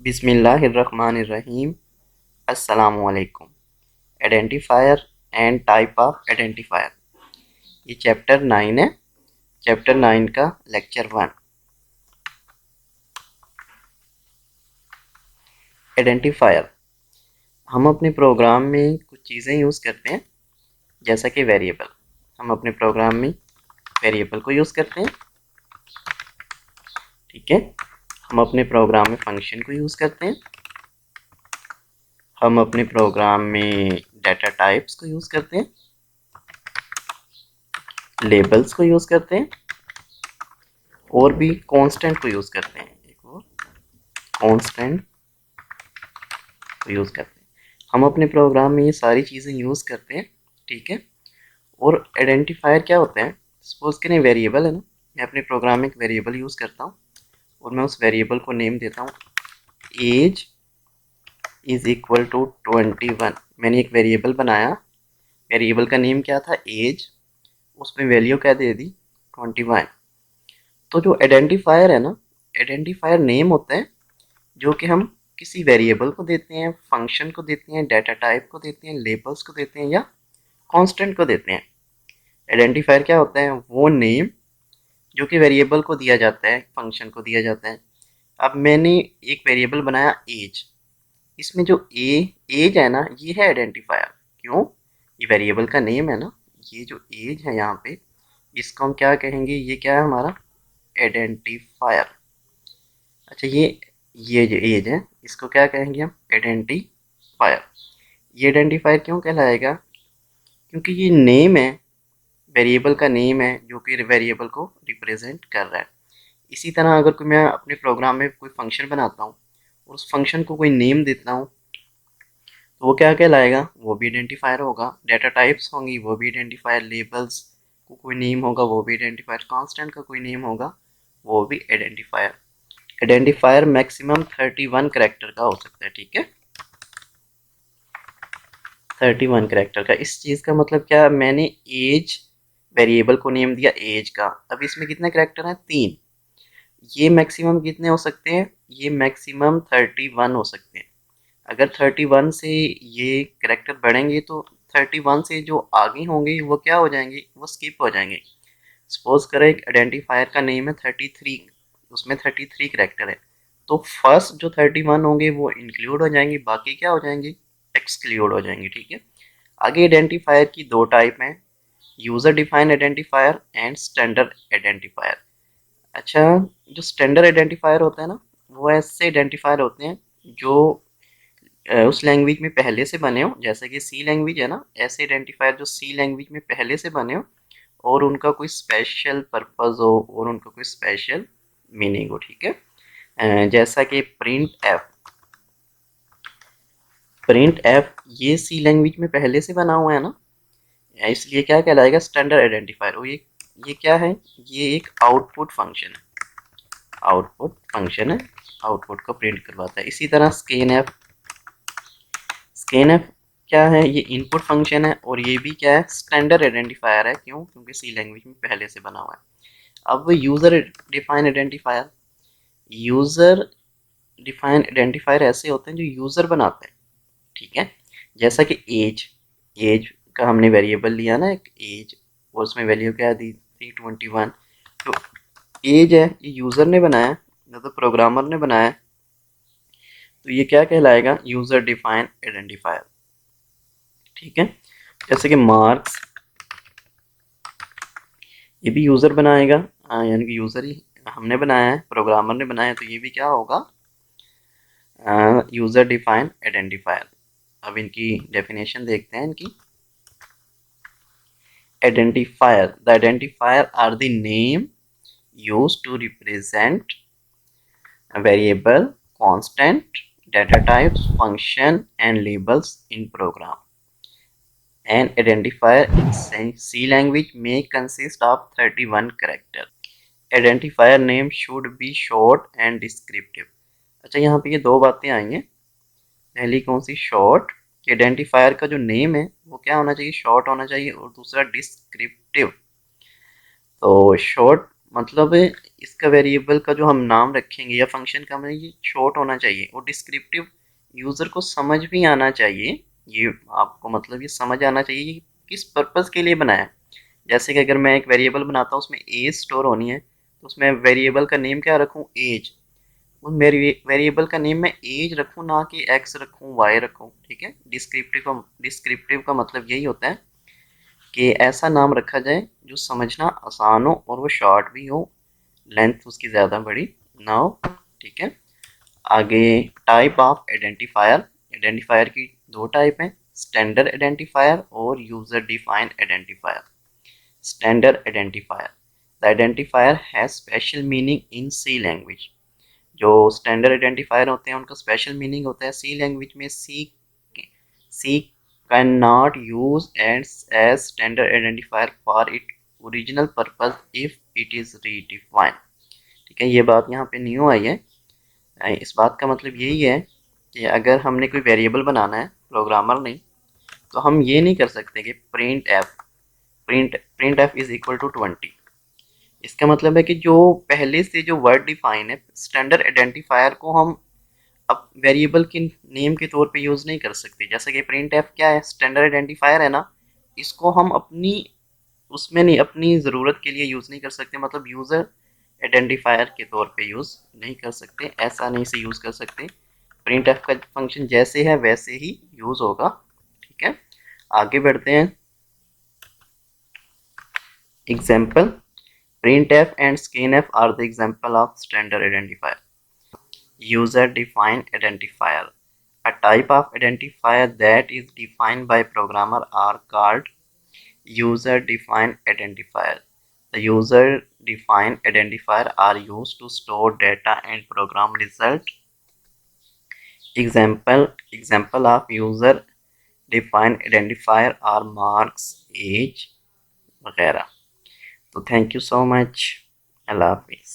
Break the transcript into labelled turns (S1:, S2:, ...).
S1: बिस्मिल्लाहिर्रहमानिर्रहीम। अस्सलामुअलैकुम। Identifier and type of identifier, ये चैप्टर 9 है। चैप्टर 9 का लेक्चर 1, आइडेंटिफायर। हम अपने प्रोग्राम में कुछ चीज़ें यूज़ करते हैं, जैसा कि वेरिएबल। हम अपने प्रोग्राम में वेरिएबल को यूज़ करते हैं, ठीक है। हम अपने प्रोग्राम में फंक्शन को यूज़ करते हैं। हम अपने प्रोग्राम में डाटा टाइप्स को यूज़ करते हैं, लेबल्स को यूज़ करते हैं, और भी कांस्टेंट को यूज़ करते हैं। एक और कांस्टेंट को यूज़ करते हैं। हम अपने प्रोग्राम में ये सारी चीज़ें यूज़ करते हैं, ठीक है। और आइडेंटिफायर क्या होते हैं? सपोज करें वेरिएबल है ना, मैं अपने प्रोग्राम में एक वेरिएबल यूज़ करता हूँ और मैं उस वेरिएबल को नेम देता हूँ एज इज़ इक्वल टू 21। मैंने एक वेरिएबल बनाया, वेरिएबल का नेम क्या था? एज। उसमें वैल्यू क्या दे दी? 21। तो जो आइडेंटिफायर है ना, आइडेंटिफायर नेम होता है जो कि हम किसी वेरिएबल को देते हैं, फंक्शन को देते हैं, डाटा टाइप को देते हैं, लेबल्स को देते हैं या कांस्टेंट को देते हैं। आइडेंटिफायर क्या होता है? वो नेम जो कि वेरिएबल को दिया जाता है, फंक्शन को दिया जाता है। अब मैंने एक वेरिएबल बनाया एज, इसमें जो एज है ना, ये है आइडेंटिफायर। क्यों? ये वेरिएबल का नेम है ना, ये जो एज है यहाँ पे, इसको हम क्या कहेंगे? ये क्या है हमारा? आइडेंटिफायर। अच्छा, ये जो एज है, इसको क्या कहेंगे हम? आइडेंटिफायर। ये आइडेंटिफायर क्यों कहलाएगा? क्योंकि ये नेम है, वेरिएबल का नेम है जो कि वेरिएबल को रिप्रेजेंट कर रहा है। इसी तरह अगर कोई मैं अपने प्रोग्राम में कोई फंक्शन बनाता हूँ और उस फंक्शन को कोई नेम देता हूँ, तो वो क्या कहलाएगा? वो भी आइडेंटिफायर होगा। डाटा टाइप्स होंगी, वो भी आइडेंटिफायर। लेबल्स को कोई नेम होगा, वो भी आइडेंटिफायर। कांस्टेंट का कोई नेम होगा, वो भी आइडेंटिफायर। आइडेंटिफायर मैक्सिमम 31 कैरेक्टर का हो सकता है, ठीक है। 31 कैरेक्टर का। इस चीज़ का मतलब क्या? मैंने एज वेरिएबल को नेम दिया एज का। अब इसमें कितने कैरेक्टर हैं? 3। ये मैक्सिमम कितने हो सकते हैं? ये मैक्सिमम 31 हो सकते हैं। अगर 31 से ये कैरेक्टर बढ़ेंगे तो 31 से जो आगे होंगे वो क्या हो जाएंगे? वो स्किप हो जाएंगे। सपोज करें एक आइडेंटिफायर का नेम है 33, उसमें 33 कैरेक्टर है, तो फर्स्ट जो 31 होंगे वो इंक्लूड हो जाएंगे, बाकी क्या हो जाएंगे? एक्सक्लूड हो जाएंगे, ठीक है। आगे आइडेंटिफायर की दो टाइप हैं, user defined identifier and standard identifier. अच्छा, जो स्टैंडर्ड आइडेंटिफायर होता है ना, वो ऐसे आइडेंटिफायर होते हैं जो उस लैंग्वेज में पहले से बने हो, जैसे कि सी लैंग्वेज है ना, ऐसे आइडेंटिफायर जो सी लैंग्वेज में पहले से बने हो और उनका कोई स्पेशल पर्पस हो और उनका कोई स्पेशल मीनिंग हो, ठीक है। जैसा कि प्रिंट एफ ये सी लैंग्वेज में पहले से बना हुआ है ना, इसलिए क्या कहलाएगा? Standard identifier. और ये क्या है? ये एक आउटपुट फंक्शन है। आउटपुट फंक्शन है, आउटपुट को प्रिंट करवाता है। इसी तरह स्कैन एफ क्या है? ये इनपुट फंक्शन है और ये भी क्या है? स्टैंडर्ड आइडेंटिफायर है। क्यों? क्योंकि सी लैंग्वेज में पहले से बना हुआ है। अब user define identifier, user define identifier ऐसे होते हैं जो यूज़र बनाते हैं, ठीक है। जैसा कि एज, एज का हमने वेरिएबल लिया ना एक एज, और उसमें वैल्यू क्या दी थी? 21। तो एज है, ये यूज़र ने बनाया ना, तो प्रोग्रामर ने बनाया, तो ये क्या कहलाएगा? यूज़र डिफाइन आइडेंटिफायर, ठीक है। जैसे कि मार्क्स, ये भी यूज़र बनाएगा, यानी कि यूज़र ही हमने बनाया है, प्रोग्रामर ने बनाया है, तो ये भी क्या होगा? User define identifier. अब इनकी डेफिनेशन देखते हैं इनकी। Identifier. The identifier are the name used to represent a variable, constant, data types, function, and labels in program. An identifier in C language may consist of 31 characters. Identifier name should be short and descriptive. अच्छा, यहाँ पे ये दो बातें आएंगे। पहली कौन सी? Short. कि आइडेंटिफायर का जो नेम है वो क्या होना चाहिए? शॉर्ट होना चाहिए। और दूसरा डिस्क्रिप्टिव। तो शॉर्ट मतलब इसका वेरिएबल का जो हम नाम रखेंगे या फंक्शन का, हमें ये शॉर्ट होना चाहिए और डिस्क्रिप्टिव, यूज़र को समझ भी आना चाहिए। ये आपको मतलब ये समझ आना चाहिए कि किस पर्पज़ के लिए बनाया है। जैसे कि अगर मैं एक वेरिएबल बनाता हूँ उसमें एज स्टोर होनी है, तो उसमें वेरिएबल का नेम क्या रखूँ, एज। उस मेरी वेरिएबल का नेम मैं एज रखूँ, ना कि एक्स रखूँ, वाई रखूँ। ठीक है, डिस्क्रिप्टिव का मतलब यही होता है कि ऐसा नाम रखा जाए जो समझना आसान हो और वो शॉर्ट भी हो, लेंथ उसकी ज़्यादा बड़ी ना हो। ठीक है, आगे टाइप ऑफ आइडेंटिफायर। आइडेंटिफायर की दो टाइप हैं, स्टैंडर्ड आइडेंटिफायर और user defined identifier. Standard identifier, the identifier has special meaning in C language. जो स्टैंडर्ड आइडेंटिफायर होते हैं उनका स्पेशल मीनिंग होता है सी लैंग्वेज में। C can not use as standard identifier for it original purpose if it is redefined. ठीक है, ये बात यहाँ पे न्यू आई है। इस बात का मतलब यही है कि अगर हमने कोई वेरिएबल बनाना है, प्रोग्रामर ने, तो हम ये नहीं कर सकते कि print f is equal to 20। इसका मतलब है कि जो पहले से जो वर्ड डिफाइन है स्टैंडर्ड आइडेंटिफायर को हम अब वेरिएबल के नेम के तौर पे यूज़ नहीं कर सकते। जैसे कि प्रिंट एफ क्या है, स्टैंडर्ड आइडेंटिफायर है ना, इसको हम अपनी उसमें नहीं, अपनी ज़रूरत के लिए यूज़ नहीं कर सकते, मतलब यूज़र आइडेंटिफायर के तौर पे यूज़ नहीं कर सकते, ऐसा नहीं से यूज़ कर सकते। प्रिंट एफ का फंक्शन जैसे है वैसे ही यूज़ होगा। ठीक है, आगे बढ़ते हैं। Example, printf and scanf are the example of standard identifier. User defined identifier, a type of identifier that is defined by programmer, are called user defined identifier. The user defined identifier are used to store data and program result. Example of user defined identifier are marks, age वगैरह। तो thank you so much, अल्लाह हाफिज़।